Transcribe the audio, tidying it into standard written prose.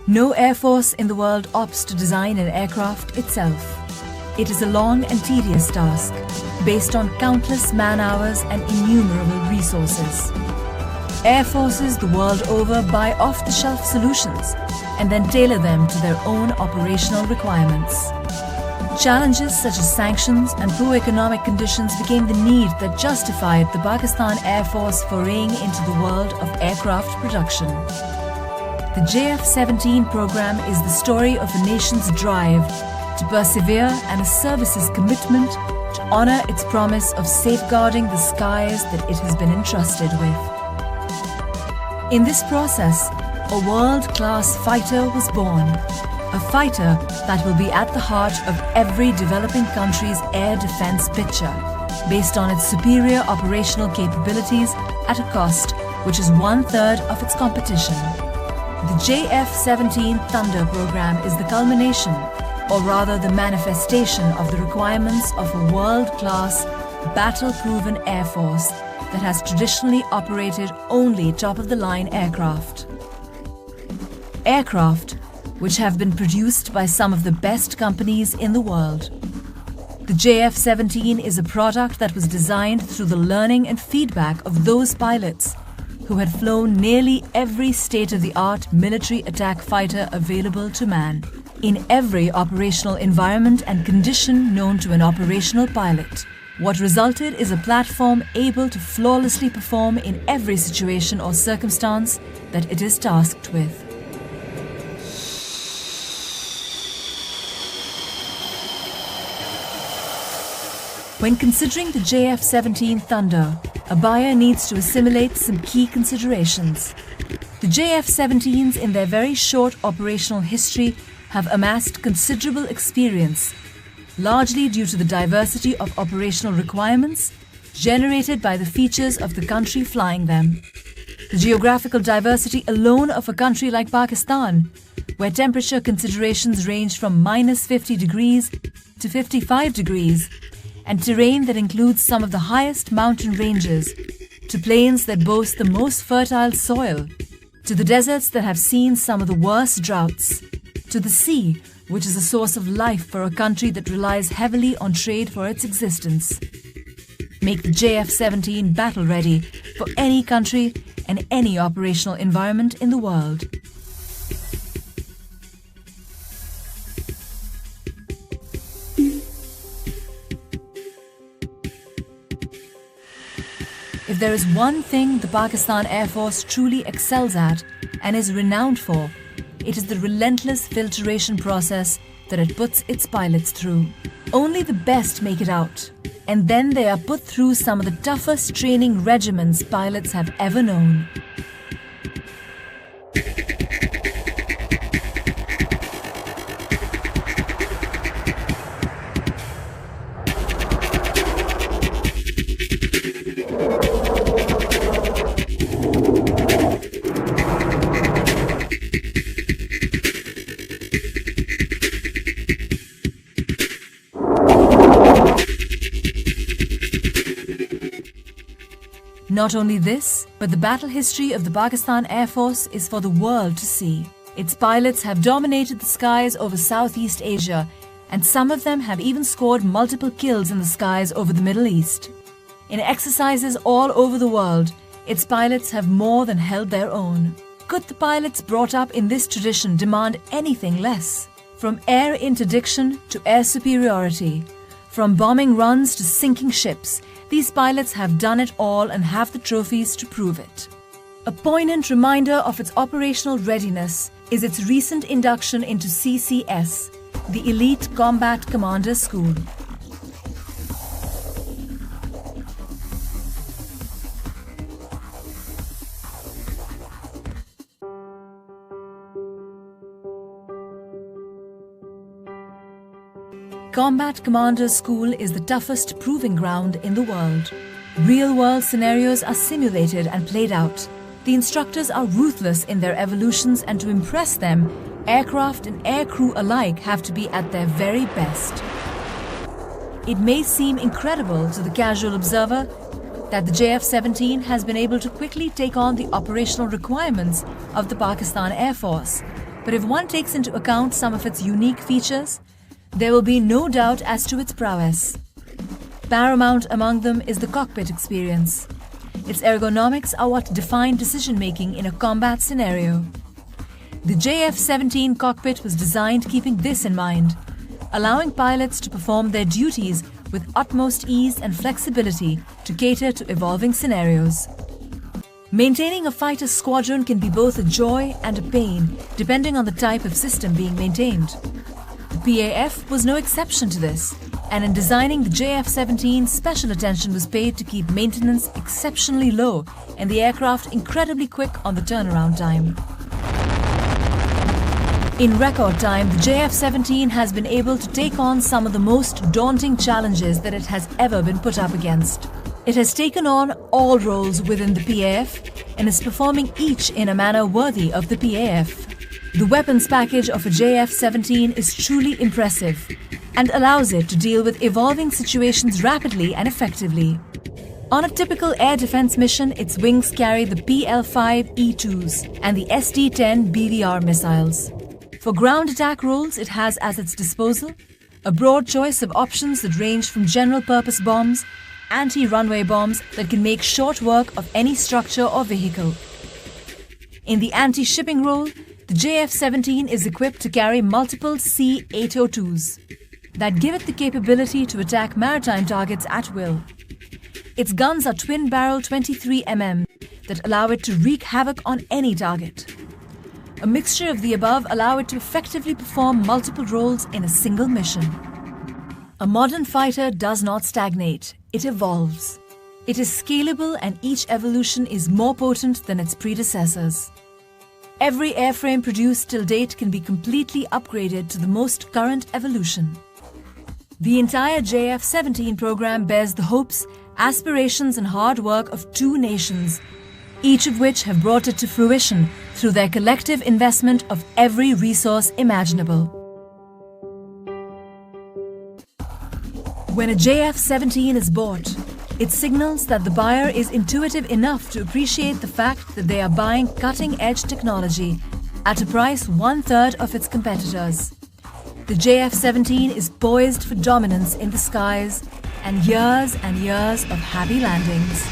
No air force in the world opts to design an aircraft itself. It is a long and tedious task, based on countless man-hours and innumerable resources. Air forces the world over buy off-the-shelf solutions and then tailor them to their own operational requirements. Challenges such as sanctions and poor economic conditions became the need that justified the Pakistan Air Force foraying into the world of aircraft production. The JF17 program is the story of a nation's drive to persevere and a service's commitment to honor its promise of safeguarding the skies that it has been entrusted with. In this process, a world-class fighter was born, a fighter that will be at the heart of every developing country's air defense picture, based on its superior operational capabilities at a cost which is 1/3 of its competition. The JF17 Thunder program is the culmination, or rather the manifestation of the requirements of a world-class, battle-proven air force that has traditionally operated only top-of-the-line aircraft. Aircraft which have been produced by some of the best companies in the world. The JF17 is a product that was designed through the learning and feedback of those pilots who had flown nearly every state-of-the-art military attack fighter available to man, in every operational environment and condition known to an operational pilot. What resulted is a platform able to flawlessly perform in every situation or circumstance that it is tasked with. When considering the JF17 Thunder, a buyer needs to assimilate some key considerations. The JF17s, in their very short operational history, have amassed considerable experience, largely due to the diversity of operational requirements generated by the features of the country flying them. The geographical diversity alone of a country like Pakistan, where temperature considerations range from -50 degrees to 55 degrees, and terrain that includes some of the highest mountain ranges, to plains that boast the most fertile soil, to the deserts that have seen some of the worst droughts, to the sea, which is a source of life for a country that relies heavily on trade for its existence, make the JF17 battle-ready for any country and any operational environment in the world. If there is one thing the Pakistan Air Force truly excels at and is renowned for, it is the relentless filtration process that it puts its pilots through. Only the best make it out, and then they are put through some of the toughest training regimens pilots have ever known. Not only this, but the battle history of the Pakistan Air Force is for the world to see. Its pilots have dominated the skies over Southeast Asia, and some of them have even scored multiple kills in the skies over the Middle East. In exercises all over the world, its pilots have more than held their own. Could the pilots brought up in this tradition demand anything less? From air interdiction to air superiority, from bombing runs to sinking ships, these pilots have done it all and have the trophies to prove it. A poignant reminder of its operational readiness is its recent induction into CCS, the Elite Combat Commander School. Combat Commander School is the toughest proving ground in the world. Real-world scenarios are simulated and played out. The instructors are ruthless in their evolutions, and to impress them, aircraft and aircrew alike have to be at their very best. It may seem incredible to the casual observer that the JF17 has been able to quickly take on the operational requirements of the Pakistan Air Force, But if one takes into account some of its unique features, there will be no doubt as to its prowess. Paramount among them is the cockpit experience. Its ergonomics are what define decision-making in a combat scenario. The JF17 cockpit was designed keeping this in mind, allowing pilots to perform their duties with utmost ease and flexibility to cater to evolving scenarios. Maintaining a fighter squadron can be both a joy and a pain, depending on the type of system being maintained. The PAF was no exception to this, and in designing the JF17, special attention was paid to keep maintenance exceptionally low and the aircraft incredibly quick on the turnaround time. In record time, the JF17 has been able to take on some of the most daunting challenges that it has ever been put up against. It has taken on all roles within the PAF and is performing each in a manner worthy of the PAF. The weapons package of a JF17 is truly impressive and allows it to deal with evolving situations rapidly and effectively. On a typical air defense mission, its wings carry the PL-5E2s and the SD-10 BVR missiles. For ground attack roles, it has as its disposal a broad choice of options that range from general-purpose bombs, anti-runway bombs that can make short work of any structure or vehicle. In the anti-shipping role, the JF17 is equipped to carry multiple C-802s that give it the capability to attack maritime targets at will. Its guns are twin-barrel 23mm that allow it to wreak havoc on any target. A mixture of the above allow it to effectively perform multiple roles in a single mission. A modern fighter does not stagnate, it evolves. It is scalable and each evolution is more potent than its predecessors. Every airframe produced till date can be completely upgraded to the most current evolution. The entire JF17 program bears the hopes, aspirations and hard work of two nations, each of which have brought it to fruition through their collective investment of every resource imaginable. When a JF17 is bought, it signals that the buyer is intuitive enough to appreciate the fact that they are buying cutting-edge technology at a price 1/3 of its competitors. The JF17 is poised for dominance in the skies and years of happy landings.